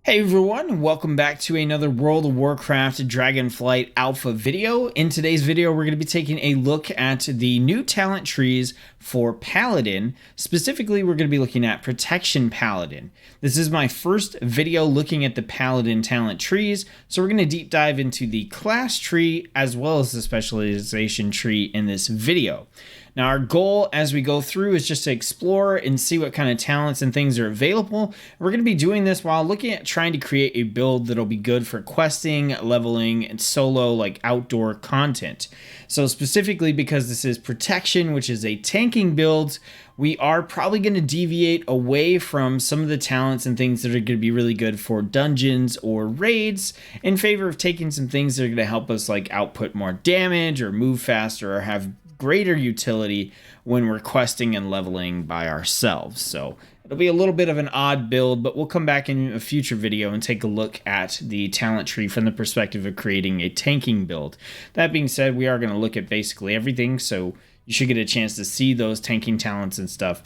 Hey everyone, welcome back to another World of Warcraft Dragonflight Alpha video. In today's video, we're going to be taking a look at the new talent trees for Paladin. Specifically, we're going to be looking at Protection Paladin. This is my first video looking at the Paladin talent trees, so we're going to deep dive into the class tree as well as the specialization tree in this video. Now, our goal as we go through is just to explore and see what kind of talents and things are available. We're going to be doing this while looking at trying to create a build that'll be good for questing, leveling, and solo, like outdoor content. So specifically because this is protection, which is a tanking build, we are probably going to deviate away from some of the talents and things that are going to be really good for dungeons or raids in favor of taking some things that are going to help us like output more damage or move faster or have greater utility when we're questing and leveling by ourselves. So it'll be a little bit of an odd build, but we'll come back in a future video and take a look at the talent tree from the perspective of creating a tanking build. That being said, we are going to look at basically everything, so you should get a chance to see those tanking talents and stuff,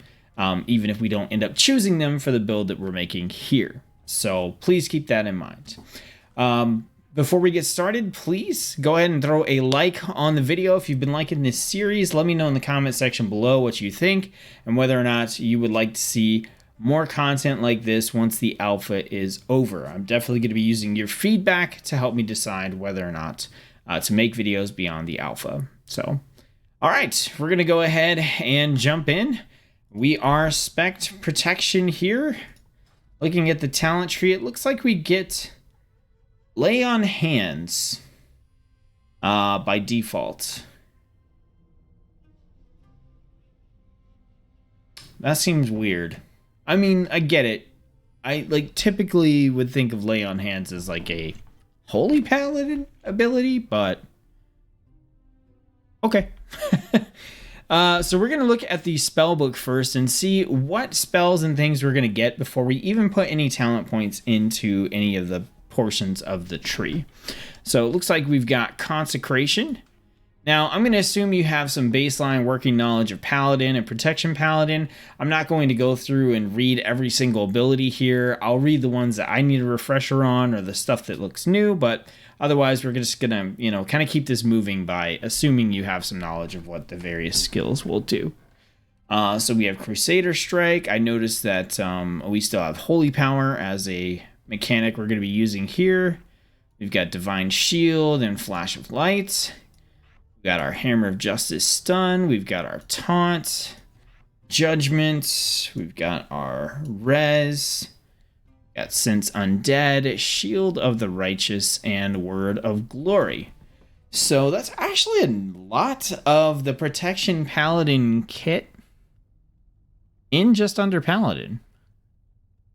even if we don't end up choosing them for the build that we're making here. So please keep that in mind. Before we get started, please go ahead and throw a like on the video. If you've been liking this series, let me know in the comment section below what you think and whether or not you would like to see more content like this once the alpha is over. I'm definitely going to be using your feedback to help me decide whether or not to make videos beyond the alpha. So, all right, we're going to go ahead and jump in. We are spec protection here. Looking at the talent tree, it looks like we get Lay on Hands by default. That seems weird. I mean, I get it. I like typically would think of Lay on Hands as like a holy paladin ability, but okay. So we're going to look at the spell book first and see what spells and things we're going to get before we even put any talent points into any of the portions of the tree. So it looks like we've got Consecration. Now I'm going to assume you have some baseline working knowledge of Paladin and Protection Paladin. I'm not going to go through and read every single ability here. I'll read the ones that I need a refresher on or the stuff that looks new, but otherwise we're just going to, kind of keep this moving by assuming you have some knowledge of what the various skills will do. So we have Crusader Strike. I noticed that we still have Holy Power as a mechanic we're going to be using here. We've got Divine Shield and Flash of Light. We've got our Hammer of Justice Stun. We've got our Taunt, Judgment. We've got our Res. We've got Sense Undead, Shield of the Righteous, and Word of Glory. So that's actually a lot of the Protection Paladin kit in just under Paladin.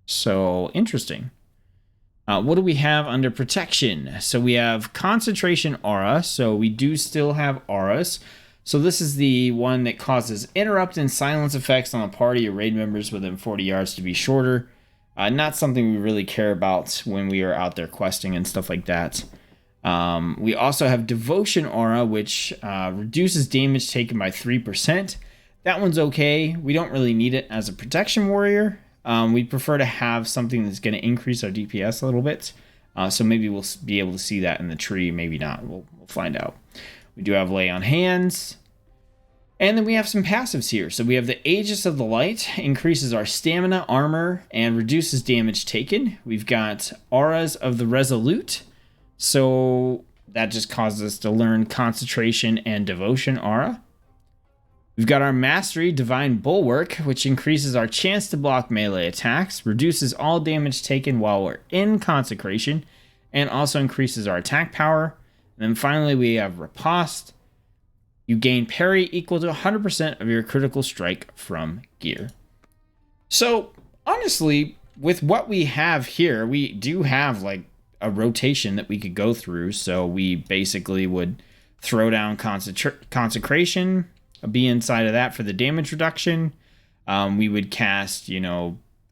So interesting. What do we have under protection? So we have Concentration Aura. So we do still have auras. So this is the one that causes interrupt and silence effects on a party or raid members within 40 yards to be shorter. Not something we really care about when we are out there questing and stuff like that. We also have Devotion Aura, which reduces damage taken by 3%. That one's okay. We don't really need it as a protection warrior. We'd prefer to have something that's going to increase our DPS a little bit. So maybe we'll be able to see that in the tree. Maybe not. We'll find out. We do have Lay on Hands. And then we have some passives here. So we have the Aegis of the Light. Increases our stamina, armor, and reduces damage taken. We've got Auras of the Resolute. So that just causes us to learn Concentration and Devotion Aura. We've got our Mastery, Divine Bulwark, which increases our chance to block melee attacks, reduces all damage taken while we're in Consecration, and also increases our attack power. And then finally, we have Riposte. You gain parry equal to 100% of your critical strike from gear. So, honestly, with what we have here, we do have like a rotation that we could go through. So we basically would throw down Consecration, be inside of that for the damage reduction. We would cast,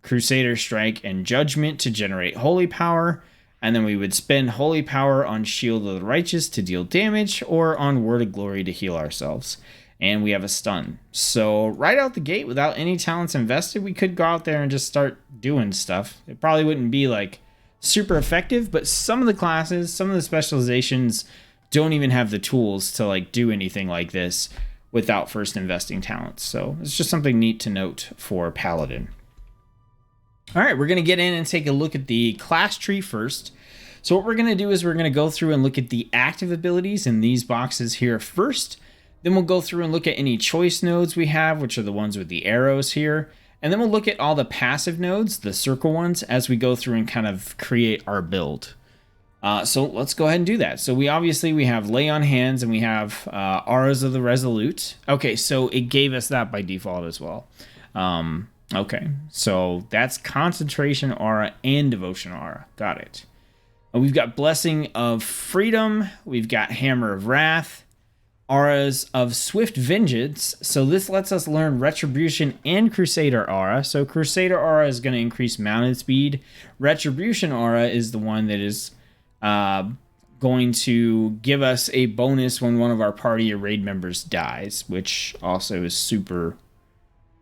Crusader Strike and Judgment to generate Holy Power. And then we would spend Holy Power on Shield of the Righteous to deal damage or on Word of Glory to heal ourselves. And we have a stun. So right out the gate, without any talents invested, we could go out there and just start doing stuff. It probably wouldn't be like super effective, but some of the classes, some of the specializations don't even have the tools to like do anything like this without first investing talents. So it's just something neat to note for Paladin. All right, we're going to get in and take a look at the class tree first. So what we're going to do is we're going to go through and look at the active abilities in these boxes here first. Then we'll go through and look at any choice nodes we have, which are the ones with the arrows here. And then we'll look at all the passive nodes, the circle ones, as we go through and kind of create our build. So let's go ahead and do that. So we have Lay on Hands and we have Auras of the Resolute. Okay, so it gave us that by default as well. Okay, so that's Concentration Aura and Devotion Aura. Got it. We've got Blessing of Freedom. We've got Hammer of Wrath. Auras of Swift Vengeance. So this lets us learn Retribution and Crusader Aura. So Crusader Aura is going to increase mounted speed. Retribution Aura is the one that is going to give us a bonus when one of our party or raid members dies, which also is super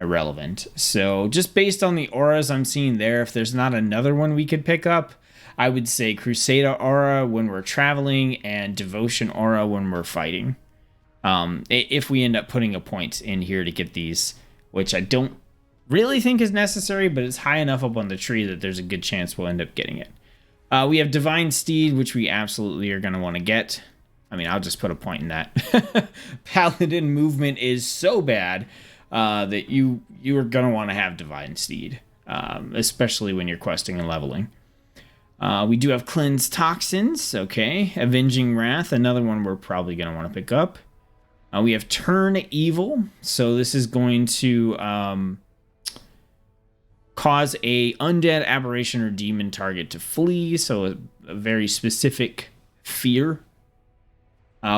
irrelevant. So just based on the auras I'm seeing there, if there's not another one we could pick up, I would say Crusader Aura when we're traveling and Devotion Aura when we're fighting. If we end up putting a point in here to get these, which I don't really think is necessary, but it's high enough up on the tree that there's a good chance we'll end up getting it. We have Divine Steed, which we absolutely are going to want to get. I mean, I'll just put a point in that. Paladin movement is so bad that you are going to want to have Divine Steed, especially when you're questing and leveling. We do have Cleanse Toxins, okay. Avenging Wrath, another one we're probably going to want to pick up. We have Turn Evil, so this is going to cause a undead, aberration, or demon target to flee, so a very specific fear.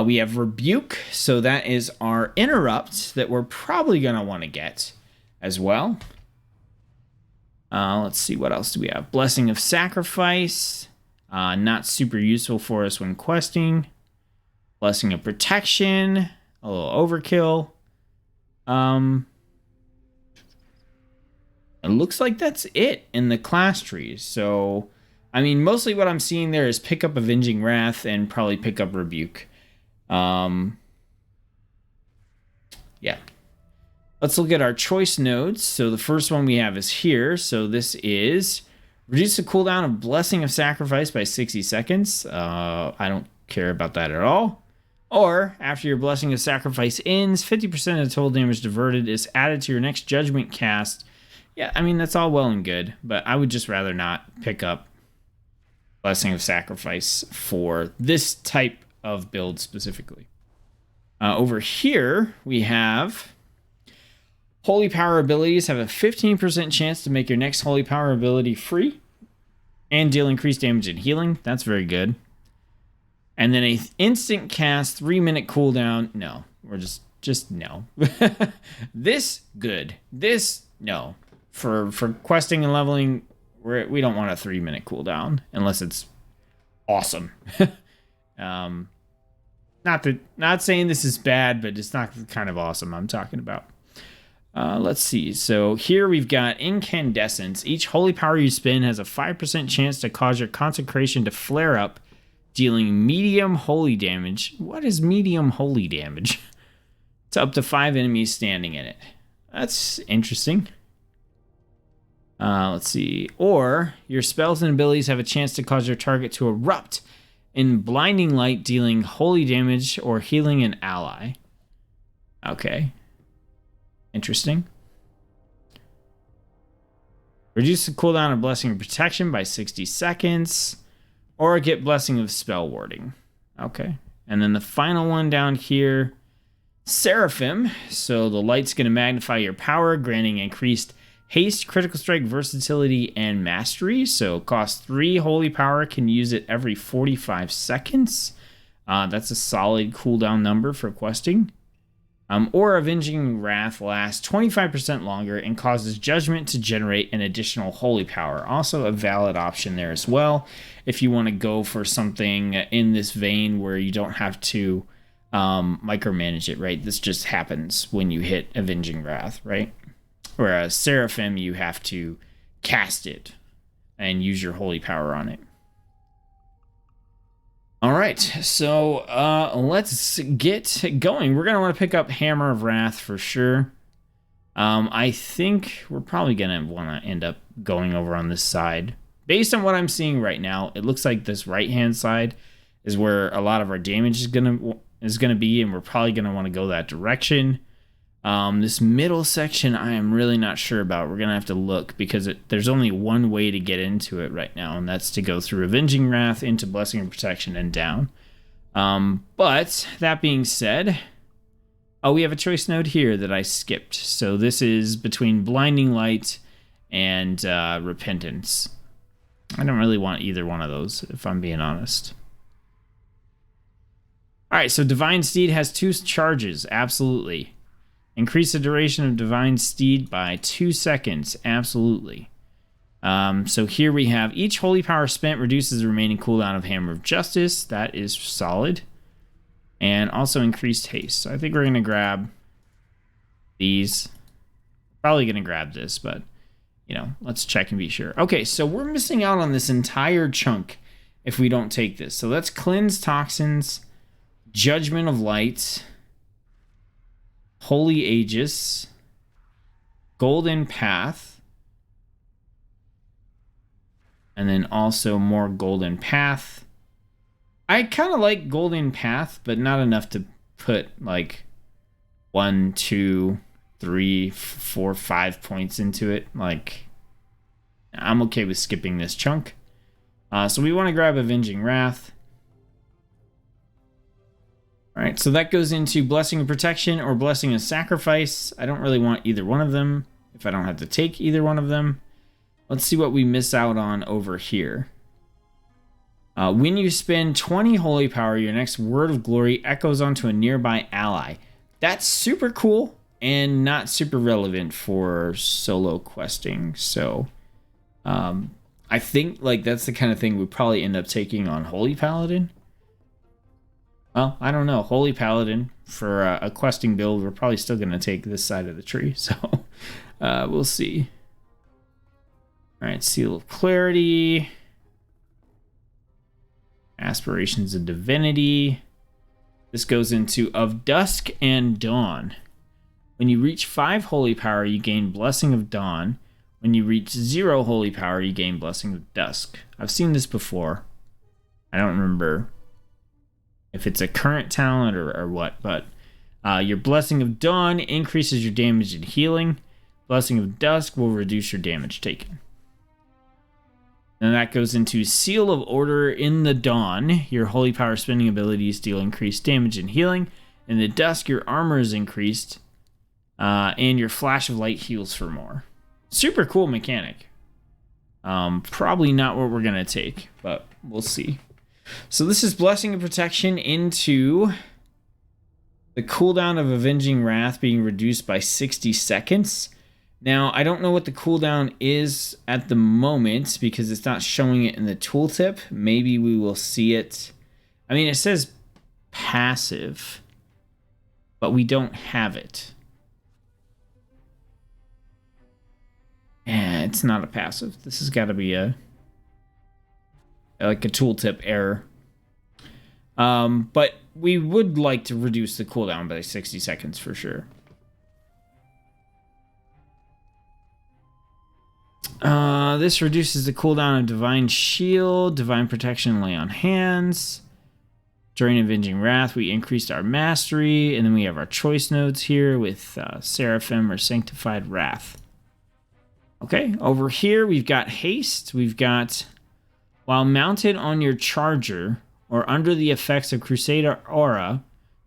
We have Rebuke, so that is our interrupt that we're probably going to want to get as well. Let's see, what else do we have? Blessing of Sacrifice, not super useful for us when questing. Blessing of Protection, a little overkill. It looks like that's it in the class trees. So, I mean, mostly what I'm seeing there is pick up Avenging Wrath and probably pick up Rebuke. Yeah. Let's look at our choice nodes. So the first one we have is here. So this is reduce the cooldown of Blessing of Sacrifice by 60 seconds. I don't care about that at all. Or, after your Blessing of Sacrifice ends, 50% of the total damage diverted is added to your next Judgment cast. Yeah, I mean, that's all well and good, but I would just rather not pick up Blessing of Sacrifice for this type of build specifically. Over here, we have Holy Power abilities have a 15% chance to make your next Holy Power ability free and deal increased damage and healing. That's very good. And then a instant cast 3-minute cooldown. No, we're just no. This good. This no. For questing and leveling, we don't want a 3-minute cooldown unless it's awesome. Not saying this is bad, but it's not the kind of awesome I'm talking about. Let's see. So here we've got Incandescence. Each holy power you spend has a 5% chance to cause your consecration to flare up, dealing medium holy damage. What is medium holy damage? To up to 5 enemies standing in it. That's interesting. Let's see. Or your spells and abilities have a chance to cause your target to erupt in blinding light, dealing holy damage or healing an ally. Okay. Interesting. Reduce the cooldown of Blessing of Protection by 60 seconds. Or get Blessing of Spell Warding. Okay. And then the final one down here, Seraphim. So the light's going to magnify your power, granting increased haste, critical strike, versatility, and mastery. So costs 3 holy power, can use it every 45 seconds. That's a solid cooldown number for questing. Or Avenging Wrath lasts 25% longer and causes Judgment to generate an additional holy power. Also a valid option there as well, if you want to go for something in this vein where you don't have to micromanage it, right? This just happens when you hit Avenging Wrath, right? Whereas Seraphim, you have to cast it and use your holy power on it. All right, so let's get going. We're going to want to pick up Hammer of Wrath for sure. I think we're probably going to want to end up going over on this side. Based on what I'm seeing right now, it looks like this right-hand side is where a lot of our damage is gonna be, and we're probably going to want to go that direction. This middle section, I am really not sure about. We're going to have to look because there's only one way to get into it right now, and that's to go through Avenging Wrath into Blessing and Protection and down. But that being said, oh, we have a choice node here that I skipped. So this is between Blinding Light and Repentance. I don't really want either one of those, if I'm being honest. All right, so Divine Steed has 2 charges, absolutely. Increase the duration of Divine Steed by 2 seconds, absolutely. So here we have each Holy Power spent reduces the remaining cooldown of Hammer of Justice. That is solid. And also increased haste. So I think we're going to grab these. Probably going to grab this, but, you know, let's check and be sure. Okay, so we're missing out on this entire chunk if we don't take this. So let's Cleanse Toxins, Judgment of Light, Holy Aegis, Golden Path, and then also more Golden Path. I kind of like Golden Path, but not enough to put like 1, 2, 3, 4, 5 points into it. Like, I'm okay with skipping this chunk. So we want to grab Avenging Wrath. All right, so that goes into Blessing of Protection or Blessing of Sacrifice. I don't really want either one of them if I don't have to take either one of them. Let's see what we miss out on over here. When you spend 20 Holy Power, your next Word of Glory echoes onto a nearby ally. That's super cool and not super relevant for solo questing. So I think like that's the kind of thing we'd probably end up taking on Holy Paladin. Well, I don't know. Holy Paladin, for a questing build, we're probably still going to take this side of the tree. So we'll see. All right, Seal of Clarity. Aspirations of Divinity. This goes into Of Dusk and Dawn. When you reach 5 Holy Power, you gain Blessing of Dawn. When you reach 0 Holy Power, you gain Blessing of Dusk. I've seen this before. I don't remember if it's a current talent or what, but your Blessing of Dawn increases your damage and healing. Blessing of Dusk will reduce your damage taken. And that goes into Seal of Order. In the Dawn, your Holy Power spending abilities deal increased damage and healing. In the Dusk, your armor is increased, and your Flash of Light heals for more. Super cool mechanic. Probably not what we're going to take, but we'll see. So this is Blessing of Protection into the cooldown of Avenging Wrath being reduced by 60 seconds. Now, I don't know what the cooldown is at the moment because it's not showing it in the tooltip. Maybe we will see it. I mean, it says passive, but we don't have it. Yeah, it's not a passive. This has got to be a tooltip error. But we would like to reduce the cooldown by 60 seconds for sure. This reduces the cooldown of Divine Shield, Divine Protection, Lay on Hands. During Avenging Wrath, we increased our Mastery, and then we have our choice nodes here with Seraphim or Sanctified Wrath. Okay, over here we've got Haste. We've got, while mounted on your charger or under the effects of Crusader Aura,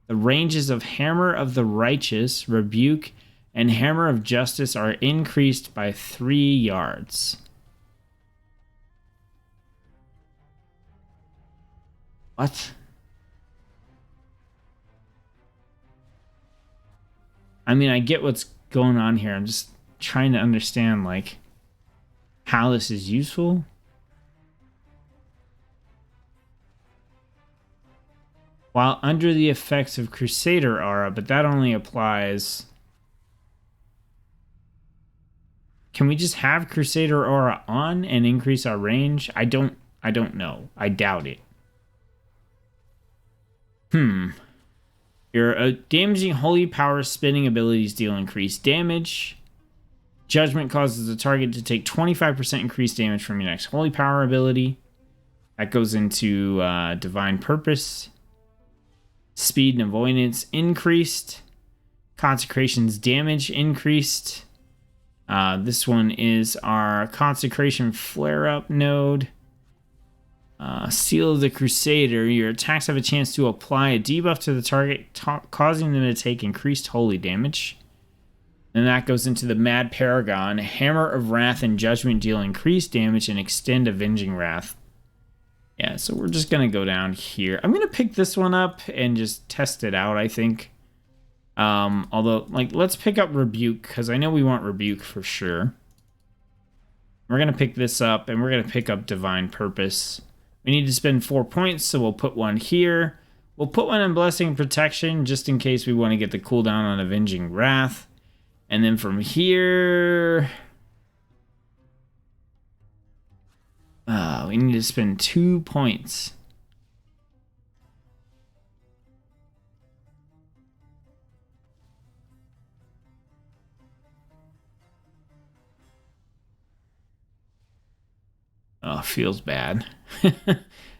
the ranges of Hammer of the Righteous, Rebuke, and Hammer of Justice are increased by 3 yards. What? I mean, I get what's going on here. I'm just trying to understand, like, how this is useful. While under the effects of Crusader Aura, but that only applies... Can we just have Crusader Aura on and increase our range? I don't know. I doubt it. Your damaging holy power spinning abilities deal increased damage. Judgment causes the target to take 25% increased damage from your next holy power ability. That goes into divine purpose. Speed and avoidance increased. Consecration's damage increased. This one is our consecration flare-up node. Seal of the Crusader. Your attacks have a chance to apply a debuff to the target, causing them to take increased holy damage. And that goes into the Mad Paragon. Hammer of Wrath and Judgment deal increased damage and extend Avenging Wrath. Yeah, so we're just going to go down here. I'm going to pick this one up and just test it out, I think. Although, like, let's pick up Rebuke, because I know we want Rebuke for sure. We're going to pick this up, and we're going to pick up Divine Purpose. We need to spend 4 points, so we'll put one here. We'll put one in Blessing and Protection, just in case we want to get the cooldown on Avenging Wrath. And then from here... we need to spend 2 points. Oh, feels bad.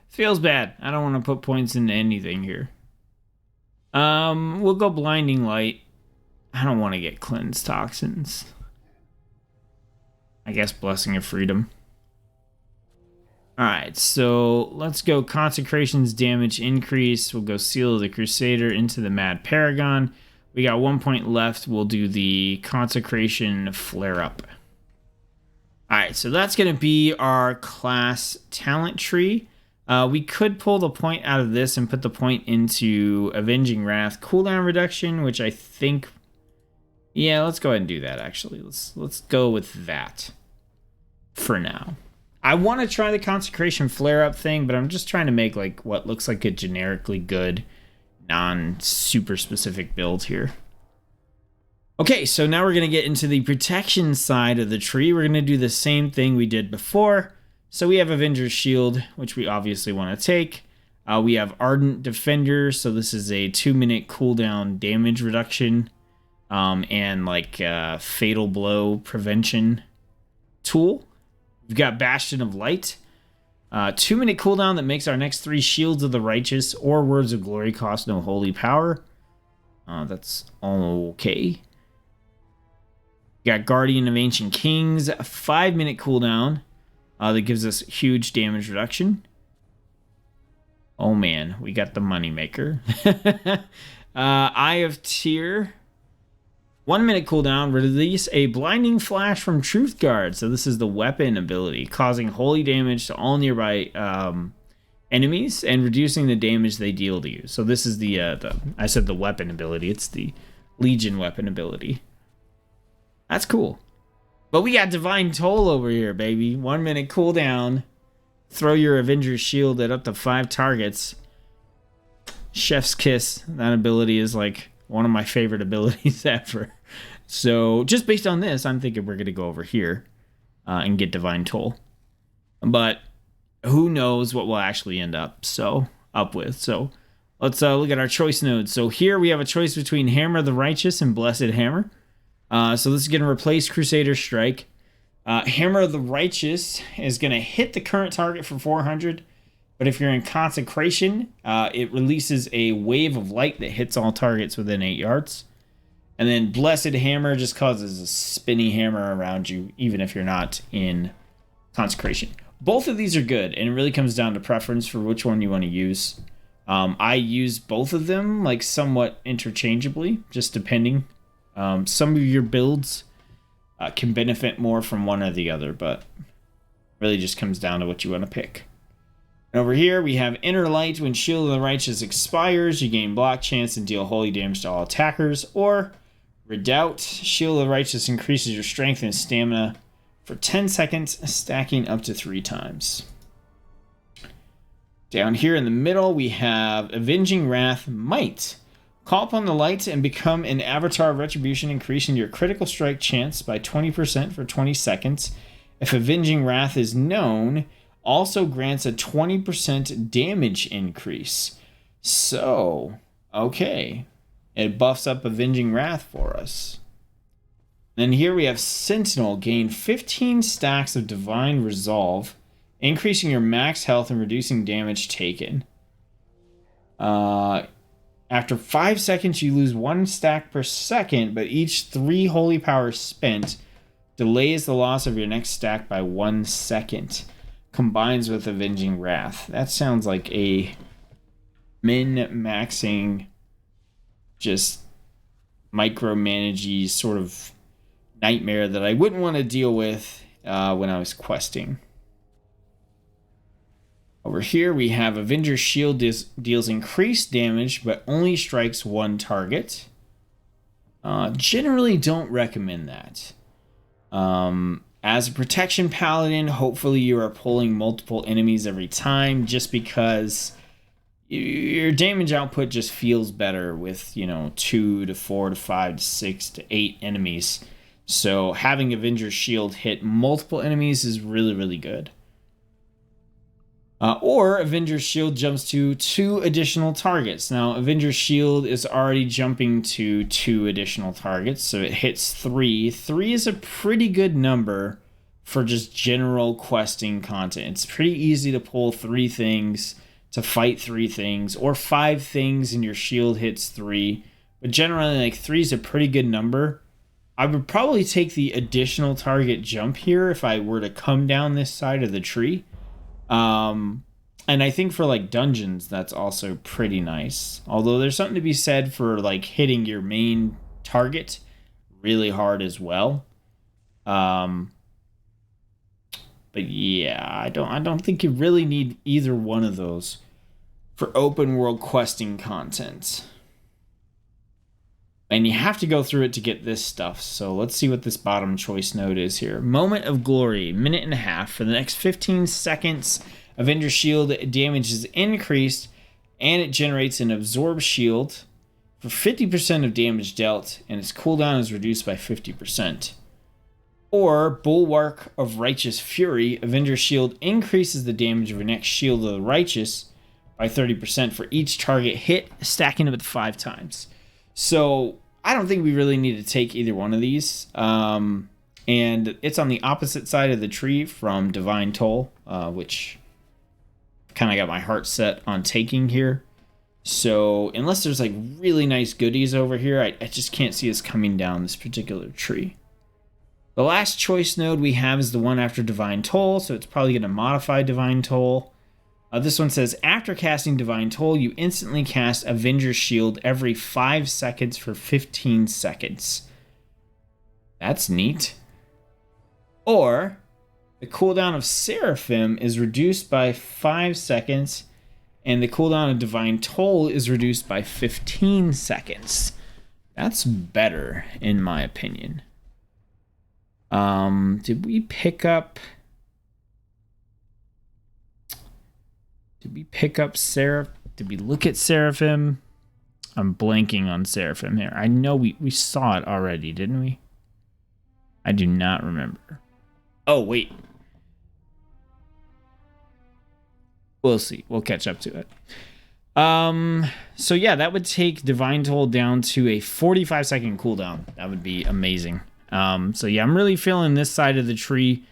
Feels bad. I don't want to put points into anything here. We'll go Blinding Light. I don't want to get Cleanse Toxins. I guess Blessing of Freedom. Alright, so let's go Consecration's damage increase. We'll go Seal of the Crusader into the Mad Paragon. We got 1 point left. We'll do the Consecration Flare-Up. Alright, so that's going to be our class talent tree. We could pull the point out of this and put the point into Avenging Wrath cooldown reduction, which I think... Yeah, let's go ahead and do that, actually. Let's go with that for now. I want to try the Consecration Flare-Up thing, but I'm just trying to make like what looks like a generically good, non-super specific build here. Okay, so now we're going to get into the protection side of the tree. We're going to do the same thing we did before. So we have Avenger's Shield, which we obviously want to take. We have Ardent Defender, so this is a 2-minute cooldown damage reduction and like Fatal Blow prevention tool. We've got Bastion of Light. 2-minute cooldown that makes our next 3 Shields of the Righteous or Words of Glory cost no holy power. That's all okay. We got Guardian of Ancient Kings. A 5-minute cooldown that gives us huge damage reduction. Oh man, we got the Moneymaker. Eye of Tyr. 1-minute cooldown, release a blinding flash from Truth Guard. So this is the weapon ability, causing holy damage to all nearby enemies and reducing the damage they deal to you. So this is the I said the weapon ability. It's the Legion weapon ability. That's cool. But we got Divine Toll over here, baby. 1-minute cooldown. Throw your Avenger's Shield at up to 5 targets. Chef's Kiss. That ability is like one of my favorite abilities ever. So just based on this, I'm thinking we're going to go over here and get Divine Toll. But who knows what we'll actually end up with. So let's look at our choice nodes. So here we have a choice between Hammer of the Righteous and Blessed Hammer. So this is going to replace Crusader Strike. Hammer of the Righteous is going to hit the current target for 400. But if you're in Consecration, it releases a wave of light that hits all targets within 8 yards. And then Blessed Hammer just causes a spinny hammer around you, even if you're not in Consecration. Both of these are good, and it really comes down to preference for which one you want to use. I use both of them like somewhat interchangeably, just depending. Some of your builds can benefit more from one or the other, but really just comes down to what you want to pick. And over here, we have Inner Light. When Shield of the Righteous expires, you gain block chance and deal holy damage to all attackers. Or Redoubt. Shield of the Righteous increases your strength and stamina for 10 seconds, stacking up to 3 times. Down here in the middle, we have Avenging Wrath Might. Call upon the light and become an Avatar of Retribution, increasing your critical strike chance by 20% for 20 seconds. If Avenging Wrath is known, also grants a 20% damage increase. So, okay. It buffs up Avenging Wrath for us. Then here we have Sentinel. Gain 15 stacks of Divine Resolve, increasing your max health and reducing damage taken. After 5 seconds, you lose 1 stack per second, but each 3 holy powers spent delays the loss of your next stack by 1 second. Combines with Avenging Wrath. That sounds like a min-maxing, just micromanagey sort of nightmare that I wouldn't want to deal with when I was questing. Over here we have Avenger's Shield deals increased damage but only strikes 1 target. Generally don't recommend that. As a protection paladin, hopefully you are pulling multiple enemies every time, just because your damage output just feels better with, 2 to 4 to 5 to 6 to 8 enemies. So having Avenger's Shield hit multiple enemies is really, really good. Or Avenger's Shield jumps to 2 additional targets. Now, Avenger's Shield is already jumping to 2 additional targets, so it hits 3. 3 is a pretty good number for just general questing content. It's pretty easy to pull 3 things, to fight 3 things, or 5 things and your shield hits 3. But generally, 3 is a pretty good number. I would probably take the additional target jump here if I were to come down this side of the tree. And I think for dungeons, that's also pretty nice. Although there's something to be said for hitting your main target really hard as well. But yeah, I don't think you really need either one of those for open world questing content. And you have to go through it to get this stuff. So let's see what this bottom choice node is here. Moment of Glory, 1.5 minutes. For the next 15 seconds, Avenger's Shield damage is increased, and it generates an Absorb Shield for 50% of damage dealt, and its cooldown is reduced by 50%. Or Bulwark of Righteous Fury, Avenger's Shield increases the damage of your next Shield of the Righteous by 30% for each target hit, stacking it 5 times. So I don't think we really need to take either one of these. And it's on the opposite side of the tree from Divine Toll, which kind of got my heart set on taking here. So unless there's really nice goodies over here, I just can't see us coming down this particular tree. The last choice node we have is the one after Divine Toll, so it's probably going to modify Divine Toll. This one says, after casting Divine Toll, you instantly cast Avenger's Shield every 5 seconds for 15 seconds. That's neat. Or, the cooldown of Seraphim is reduced by 5 seconds, and the cooldown of Divine Toll is reduced by 15 seconds. That's better, in my opinion. Did we pick up Seraph? Did we look at Seraphim? I'm blanking on Seraphim here. I know we saw it already, didn't we? I do not remember. Oh, wait. We'll see. We'll catch up to it. So yeah, that would take Divine Toll down to a 45-second cooldown. That would be amazing. So yeah, I'm really feeling this side of the tree.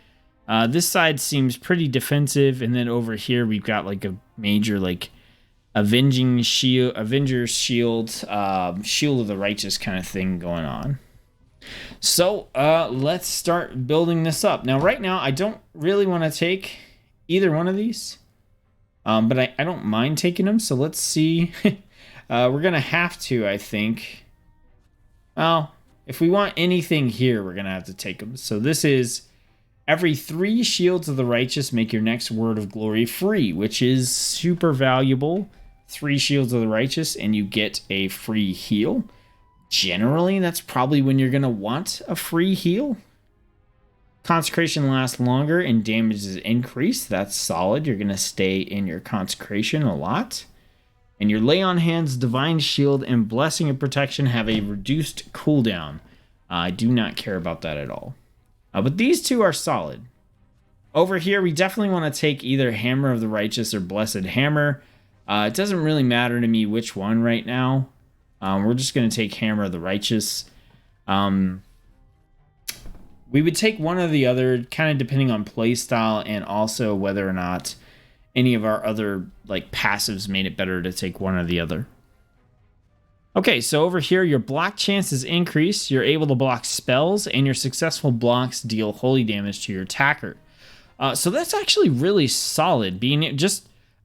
This side seems pretty defensive, and then over here we've got a major Avenger's Shield, Shield of the Righteous kind of thing going on. So let's start building this up. Now, right now, I don't really want to take either one of these, but I don't mind taking them. So let's see. We're gonna have to, I think. Well, if we want anything here, we're gonna have to take them. So this is every 3 Shields of the Righteous make your next Word of Glory free, which is super valuable. 3 Shields of the Righteous, and you get a free heal. Generally, that's probably when you're going to want a free heal. Consecration lasts longer and damage is increased. That's solid. You're going to stay in your consecration a lot. And your Lay on Hands, Divine Shield, and Blessing of Protection have a reduced cooldown. I do not care about that at all. But these two are solid. Over here, we definitely want to take either Hammer of the Righteous or Blessed Hammer. It doesn't really matter to me which one right now. We're just going to take Hammer of the Righteous. We would take one or the other, kind of depending on playstyle and also whether or not any of our other like passives made it better to take one or the other. Okay, so over here, your block chances increase. You're able to block spells, and your successful blocks deal holy damage to your attacker. So that's actually really solid.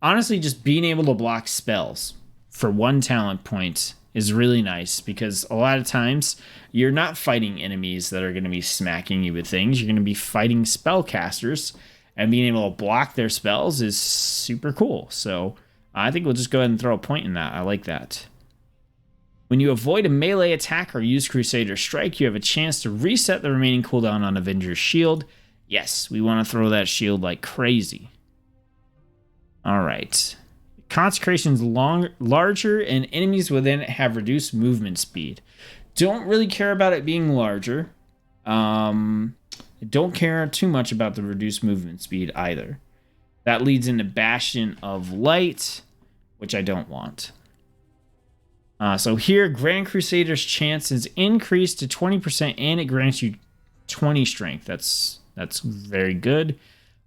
Honestly, just being able to block spells for 1 talent point is really nice, because a lot of times you're not fighting enemies that are going to be smacking you with things. You're going to be fighting spellcasters, and being able to block their spells is super cool. So I think we'll just go ahead and throw a point in that. I like that. When you avoid a melee attack or use Crusader Strike, you have a chance to reset the remaining cooldown on Avenger's Shield. Yes, we want to throw that shield like crazy. All right. Consecration's larger, and enemies within it have reduced movement speed. Don't really care about it being larger. Don't care too much about the reduced movement speed either. That leads into Bastion of Light, which I don't want. So here, Grand Crusader's chances increase to 20%, and it grants you 20 strength. That's very good.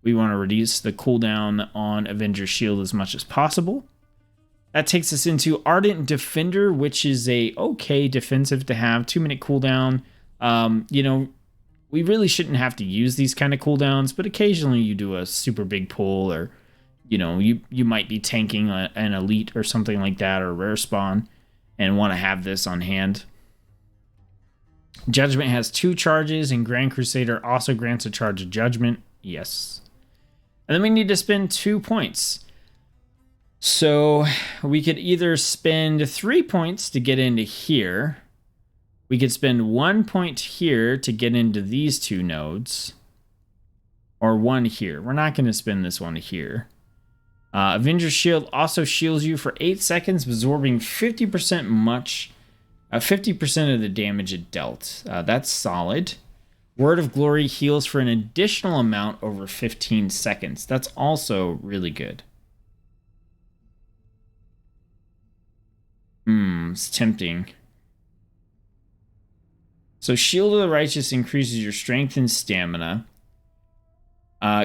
We want to reduce the cooldown on Avenger's Shield as much as possible. That takes us into Ardent Defender, which is a okay defensive to have. 2-minute cooldown. We really shouldn't have to use these kind of cooldowns, but occasionally you do a super big pull, or you might be tanking an elite or something like that, or a rare spawn, and want to have this on hand. Judgment has 2 charges, and Grand Crusader also grants a charge of Judgment. Yes. And then we need to spend 2 points. So we could either spend 3 points to get into here. We could spend 1 point here to get into these 2 nodes. Or 1 here. We're not going to spend this one here. Avenger's Shield also shields you for 8 seconds, absorbing 50% of the damage it dealt. That's solid. Word of Glory heals for an additional amount over 15 seconds. That's also really good. It's tempting. So Shield of the Righteous increases your strength and stamina.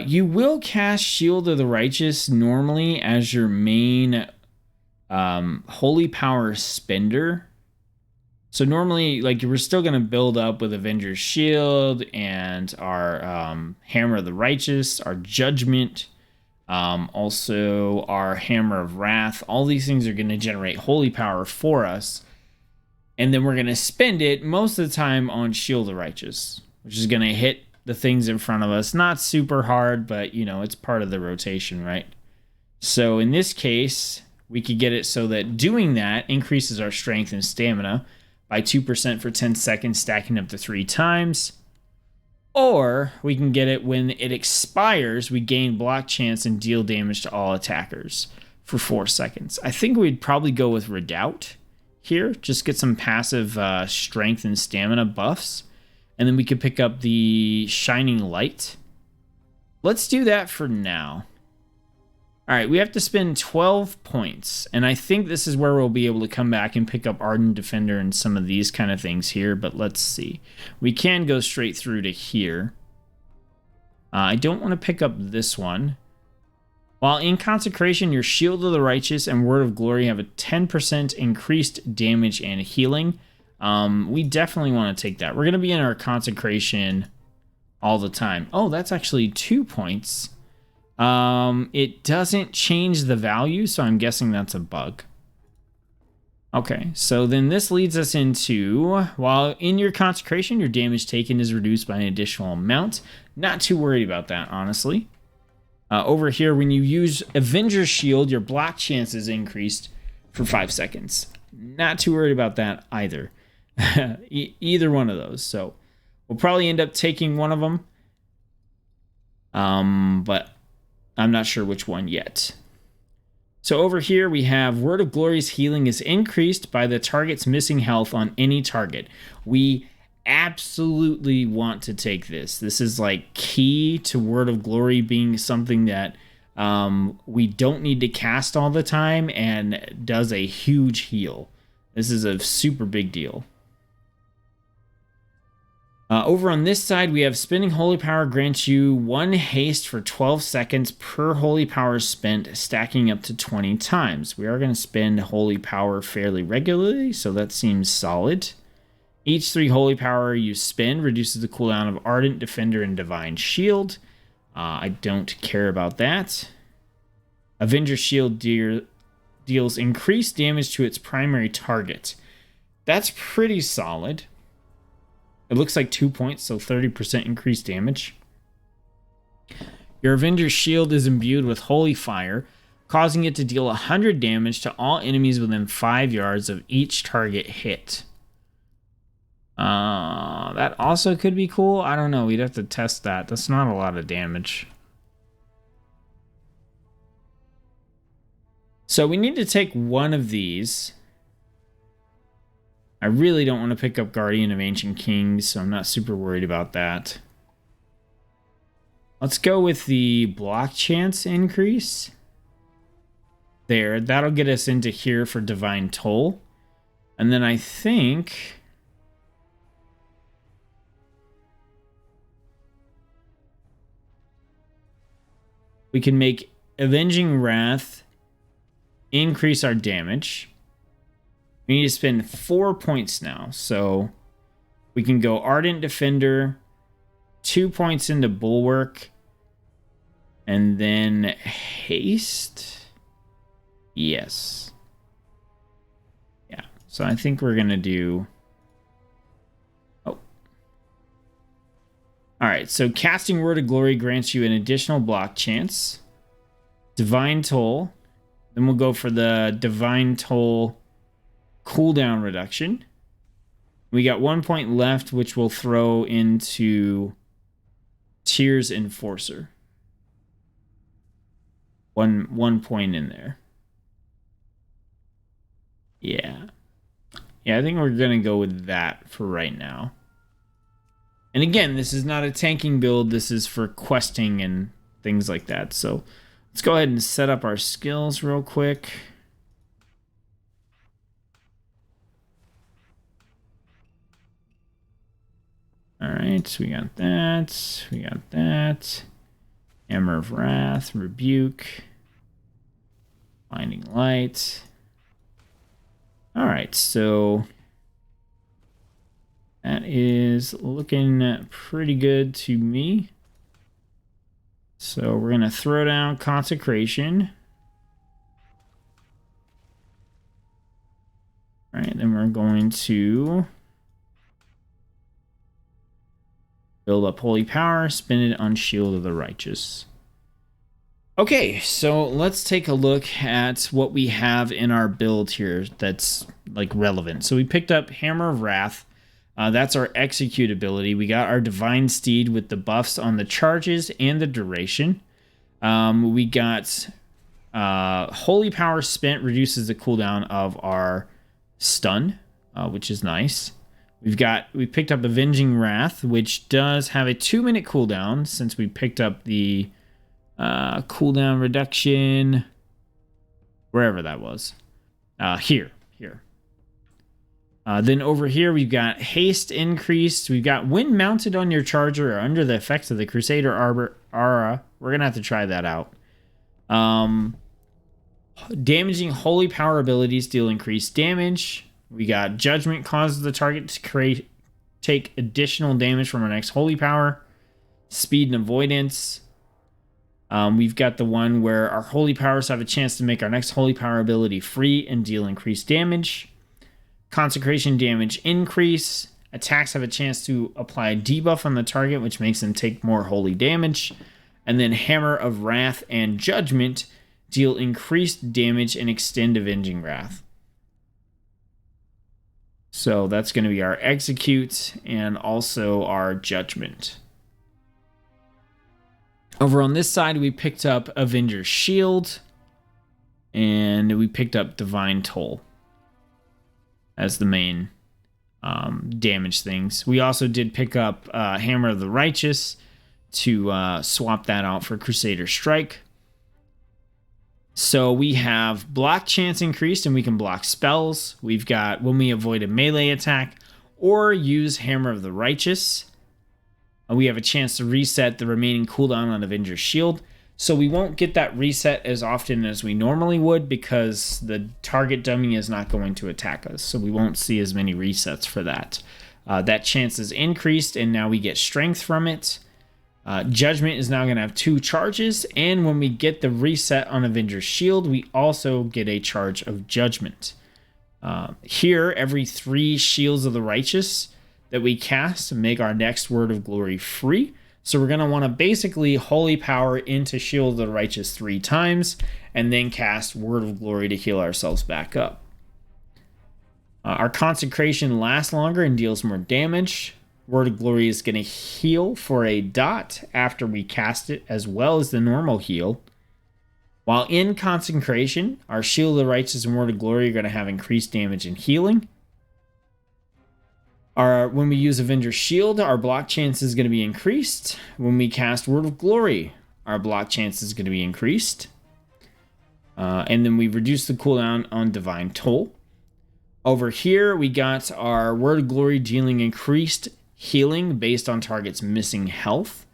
You will cast Shield of the Righteous normally as your main holy power spender. So normally, like, we're still going to build up with Avenger's Shield and our Hammer of the Righteous, our Judgment, also our Hammer of Wrath. All these things are going to generate holy power for us. And then we're going to spend it most of the time on Shield of the Righteous, which is going to hit the things in front of us. Not super hard, but, it's part of the rotation, right? So in this case, we could get it so that doing that increases our strength and stamina by 2% for 10 seconds, stacking up to 3 times. Or we can get it when it expires, we gain block chance and deal damage to all attackers for 4 seconds. I think we'd probably go with Redoubt here. Just get some passive strength and stamina buffs. And then we could pick up the Shining Light. Let's do that for now. All right, we have to spend 12 points. And I think this is where we'll be able to come back and pick up Ardent Defender and some of these kind of things here. But let's see. We can go straight through to here. I don't want to pick up this one. While in Consecration, your Shield of the Righteous and Word of Glory have a 10% increased damage and healing. We definitely want to take that. We're going to be in our Consecration all the time. Oh, that's actually 2 points. It doesn't change the value, so I'm guessing that's a bug. Okay, so then this leads us into, while in your Consecration, your damage taken is reduced by an additional amount. Not too worried about that, honestly. Over here, when you use Avenger's Shield, your block chance is increased for 5 seconds. Not too worried about that either. Either one of those. So we'll probably end up taking one of them. But I'm not sure which one yet. So over here, we have Word of Glory's healing is increased by the target's missing health on any target. We absolutely want to take this. This is like key to Word of Glory being something that We don't need to cast all the time and does a huge heal. This is a super big deal. Over on this side, we have spending holy power grants you 1 haste for 12 seconds per holy power spent, stacking up to 20 times. We are going to spend holy power fairly regularly, so that seems solid. Each 3 holy power you spend reduces the cooldown of Ardent, Defender, and Divine Shield. I don't care about that. Avenger Shield deals increased damage to its primary target. That's pretty solid. It looks like 2 points, so 30% increased damage. Your Avenger's Shield is imbued with Holy Fire, causing it to deal 100 damage to all enemies within 5 yards of each target hit. That also could be cool. I don't know. We'd have to test that. That's not a lot of damage. So we need to take one of these. I really don't want to pick up Guardian of Ancient Kings, so I'm not super worried about that. Let's go with the block chance increase. There, that'll get us into here for Divine Toll. And then I think we can make Avenging Wrath increase our damage. We need to spend 4 points now. So we can go Ardent Defender, 2 points into Bulwark, and then Haste. Yes. Yeah. So I think we're going to do... Oh. Alright, so casting Word of Glory grants you an additional block chance. Divine Toll. Then we'll go for the Divine Toll cooldown reduction. We got 1 point left, which we'll throw into Tears Enforcer. One point in there. Yeah. Yeah, I think we're going to go with that for right now. And again, this is not a tanking build. This is for questing and things like that. So let's go ahead and set up our skills real quick. Alright, we got that. We got that. Hammer of Wrath, Rebuke, Blinding Light. Alright, so that is looking pretty good to me. So we're going to throw down Consecration. Alright, then we're going to build up Holy Power, spend it on Shield of the Righteous. Okay, so let's take a look at what we have in our build here that's like relevant. So we picked up Hammer of Wrath. That's our execute ability. We got our Divine Steed with the buffs on the charges and the duration. We got Holy Power spent reduces the cooldown of our stun, which is nice. We picked up Avenging Wrath, which does have a 2-minute cooldown since we picked up the cooldown reduction wherever that was. Here. Then over here we've got haste increased. We've got when mounted on your charger or under the effects of the Crusader Aura. We're gonna have to try that out. Damaging holy power abilities deal increased damage. We got Judgment causes the target to take additional damage from our next holy power. Speed and avoidance. We've got the one where our holy powers have a chance to make our next holy power ability free and deal increased damage. Consecration damage increase. Attacks have a chance to apply a debuff on the target, which makes them take more holy damage. And then Hammer of Wrath and Judgment deal increased damage and extend Avenging Wrath. So that's going to be our execute and also our judgment. Over on this side, we picked up Avenger's Shield and we picked up Divine Toll as the main damage things. We also did pick up Hammer of the Righteous to swap that out for Crusader Strike. So we have block chance increased, and we can block spells. We've got when we avoid a melee attack or use Hammer of the Righteous. We have a chance to reset the remaining cooldown on Avenger's Shield. So we won't get that reset as often as we normally would because the target dummy is not going to attack us. So we won't see as many resets for that. That chance is increased, and now we get strength from it. Judgment is now going to have 2 charges, and when we get the reset on Avenger's Shield, we also get a charge of Judgment. Here, every 3 Shields of the Righteous that we cast make our next Word of Glory free. So we're going to want to basically Holy Power into Shield of the Righteous 3 times, and then cast Word of Glory to heal ourselves back up. Our Consecration lasts longer and deals more damage. Word of Glory is going to heal for a dot after we cast it, as well as the normal heal. While in Consecration, our Shield of the Righteous and Word of Glory are going to have increased damage and healing. When we use Avenger's Shield, our block chance is going to be increased. When we cast Word of Glory, our block chance is going to be increased. And then we reduce the cooldown on Divine Toll. Over here, we got our Word of Glory dealing increased healing based on target's missing health.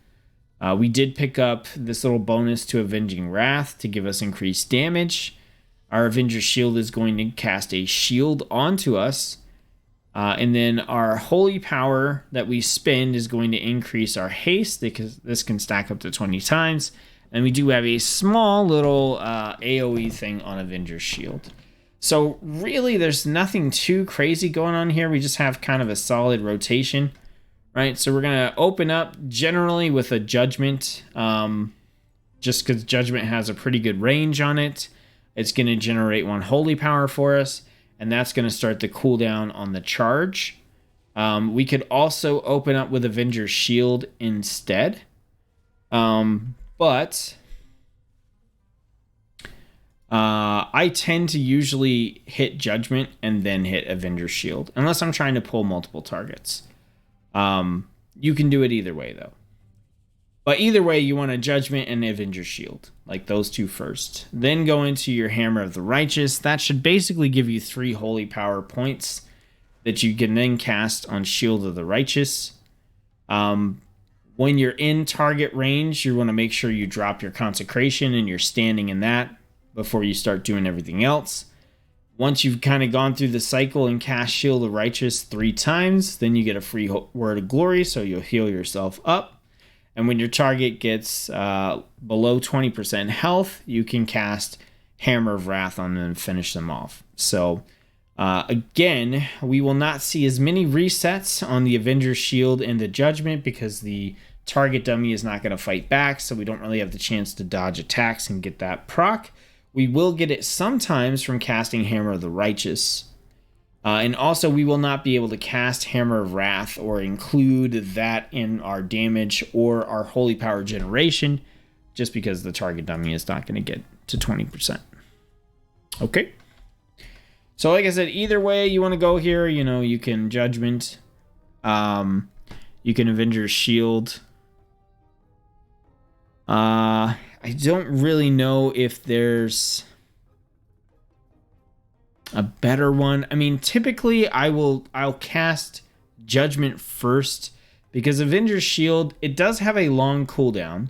We did pick up this little bonus to Avenging Wrath to give us increased damage. Our Avenger's Shield is going to cast a shield onto us. And then our Holy Power that we spend is going to increase our haste, because this can stack up to 20 times. And we do have a small little AoE thing on Avenger's Shield. So really, there's nothing too crazy going on here. We just have kind of a solid rotation, right? So we're going to open up generally with a Judgment, just because Judgment has a pretty good range on it. It's going to generate 1 Holy Power for us, and that's going to start the cooldown on the charge. We could also open up with Avenger's Shield instead, but I tend to usually hit Judgment and then hit Avenger's Shield, unless I'm trying to pull multiple targets. You can do it either way, though. But either way, you want a Judgment and Avenger's Shield, like those 2 first. Then go into your Hammer of the Righteous. That should basically give you 3 Holy Power points that you can then cast on Shield of the Righteous. When you're in target range, you want to make sure you drop your Consecration and you're standing in that before you start doing everything else. Once you've kind of gone through the cycle and cast Shield of Righteous 3 times, then you get a free Word of Glory, so you'll heal yourself up. And when your target gets below 20% health, you can cast Hammer of Wrath on them and finish them off. So again, we will not see as many resets on the Avenger's Shield and the Judgment because the target dummy is not going to fight back, so we don't really have the chance to dodge attacks and get that proc. We will get it sometimes from casting Hammer of the Righteous. And also, we will not be able to cast Hammer of Wrath or include that in our damage or our Holy Power generation, just because the target dummy is not going to get to 20%. Okay. So like I said, either way you want to go here, you can Judgment. You can Avenger's Shield. I don't really know if there's a better one. I mean, typically I'll cast Judgment first because Avenger's Shield, it does have a long cooldown,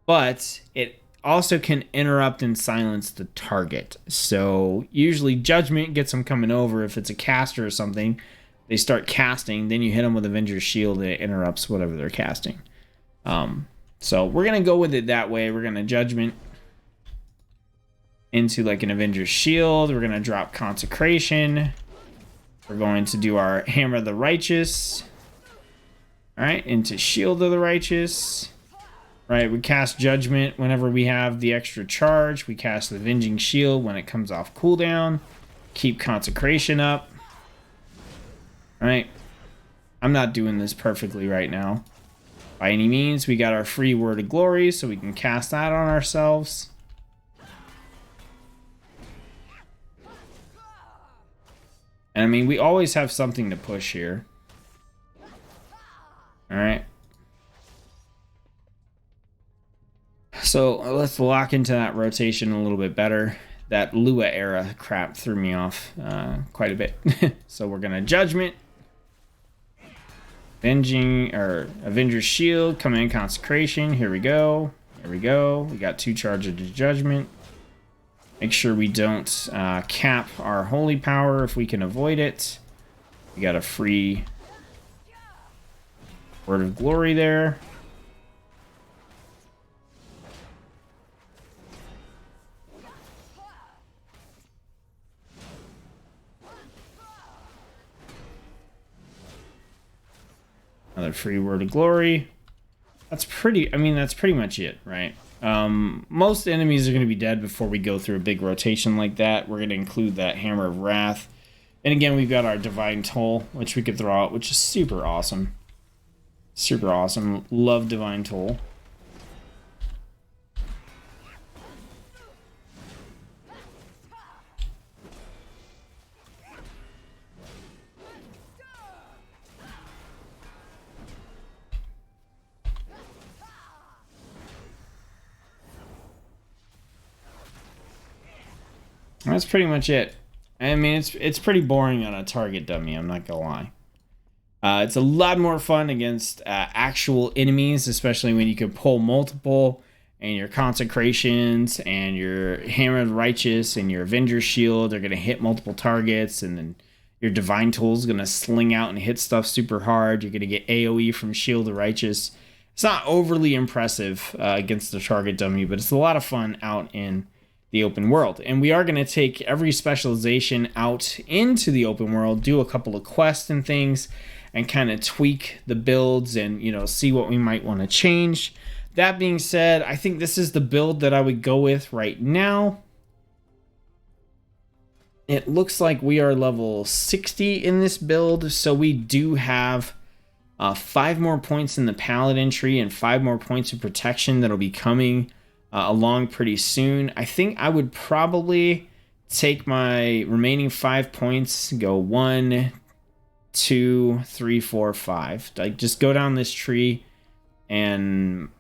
but it also can interrupt and silence the target. So usually Judgment gets them coming over. If it's a caster or something, they start casting, then you hit them with Avenger's Shield and it interrupts whatever they're casting. So we're going to go with it that way. We're going to Judgment into like an Avenger's Shield. We're going to drop Consecration. We're going to do our Hammer of the Righteous. All right, into Shield of the Righteous. Right, we cast Judgment whenever we have the extra charge. We cast the Avenging Shield when it comes off cooldown. Keep Consecration up. All right, I'm not doing this perfectly right now. By any means, we got our free Word of Glory, so we can cast that on ourselves. And I mean, we always have something to push here. Alright. So let's lock into that rotation a little bit better. That Lua era crap threw me off quite a bit. So we're gonna Judgment, Avenger's Shield, come in Consecration. Here we go. Here we go. We got 2 charges to Judgment. Make sure we don't cap our Holy Power if we can avoid it. We got a free Word of Glory there. Another free Word of Glory. That's pretty much it, right? Most enemies are going to be dead before we go through a big rotation like that. We're going to include that Hammer of Wrath. And again, we've got our Divine Toll, which we could throw out, which is super awesome. Super awesome. Love Divine Toll. That's pretty much it. I mean, it's pretty boring on a target dummy, I'm not gonna lie. It's a lot more fun against actual enemies, especially when you can pull multiple, and your Consecrations, and your Hammer of the Righteous, and your Avenger's Shield are gonna hit multiple targets, and then your Divine Tool is gonna sling out and hit stuff super hard. You're gonna get AoE from Shield of Righteous. It's not overly impressive against the target dummy, but it's a lot of fun out in the open world. And we are going to take every specialization out into the open world, do a couple of quests and things, and kind of tweak the builds and, you know, see what we might want to change. That being said, I think this is the build that I would go with right now. It looks like we are level 60 in this build, so we do have 5 more points in the Paladin tree and 5 more points of protection that'll be coming along pretty soon. I think I would probably take my remaining 5 points, go 1, 2, 3, 4, 5. Like, just go down this tree, and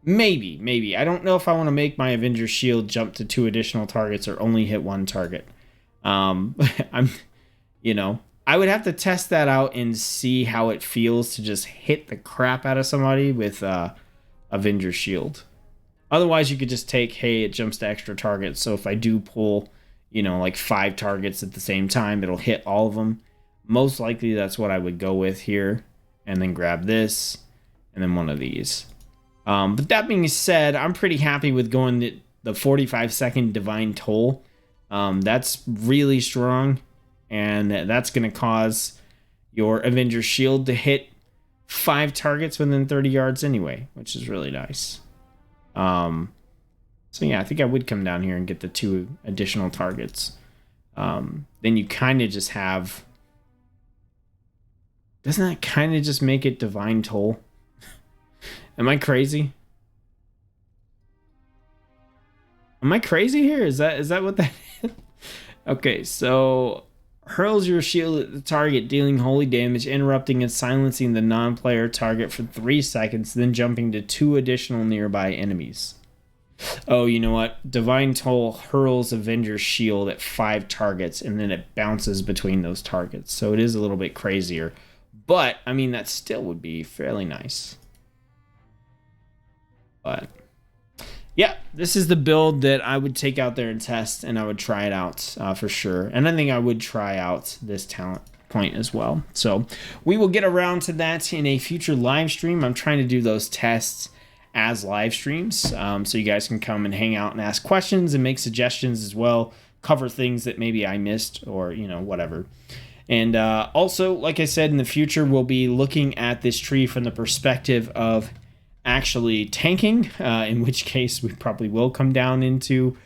maybe. I don't know if I want to make my Avenger's Shield jump to 2 additional targets or only hit 1 target. I would have to test that out and see how it feels to just hit the crap out of somebody with Avenger's Shield. Otherwise, you could just take, hey, it jumps to extra targets. So if I do pull, like 5 targets at the same time, it'll hit all of them. Most likely, that's what I would go with here. And then grab this, and then one of these. But that being said, I'm pretty happy with going the 45-second Divine Toll. That's really strong. And that's going to cause your Avenger's Shield to hit 5 targets within 30 yards anyway, which is really nice. So yeah, I think I would come down here and get the 2 additional targets. Then you kind of just have... Doesn't that kind of just make it Divine Toll? Am I crazy? Am I crazy here? Is that what that is? Okay, so... Hurls your shield at the target, dealing holy damage, interrupting and silencing the non-player target for 3 seconds, then jumping to 2 additional nearby enemies. Oh, you know what? Divine Toll hurls Avenger's Shield at 5 targets, and then it bounces between those targets. So it is a little bit crazier. But, I mean, that still would be fairly nice. But... yeah, this is the build that I would take out there and test, and I would try it out for sure. And I think I would try out this talent point as well. So we will get around to that in a future live stream. I'm trying to do those tests as live streams, so you guys can come and hang out and ask questions and make suggestions as well, cover things that maybe I missed or, whatever. And also, like I said, in the future, we'll be looking at this tree from the perspective of actually tanking, in which case we probably will come down into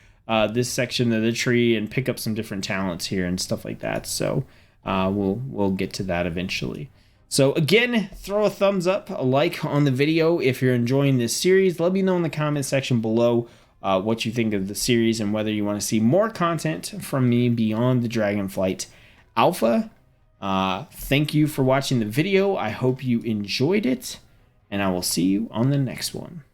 this section of the tree and pick up some different talents here and stuff like that. So we'll get to that eventually. So again, throw a thumbs up, a like on the video if you're enjoying this series. Let me know in the comment section below what you think of the series and whether you want to see more content from me beyond the Dragonflight Alpha. Thank you for watching the video. I hope you enjoyed it. And I will see you on the next one.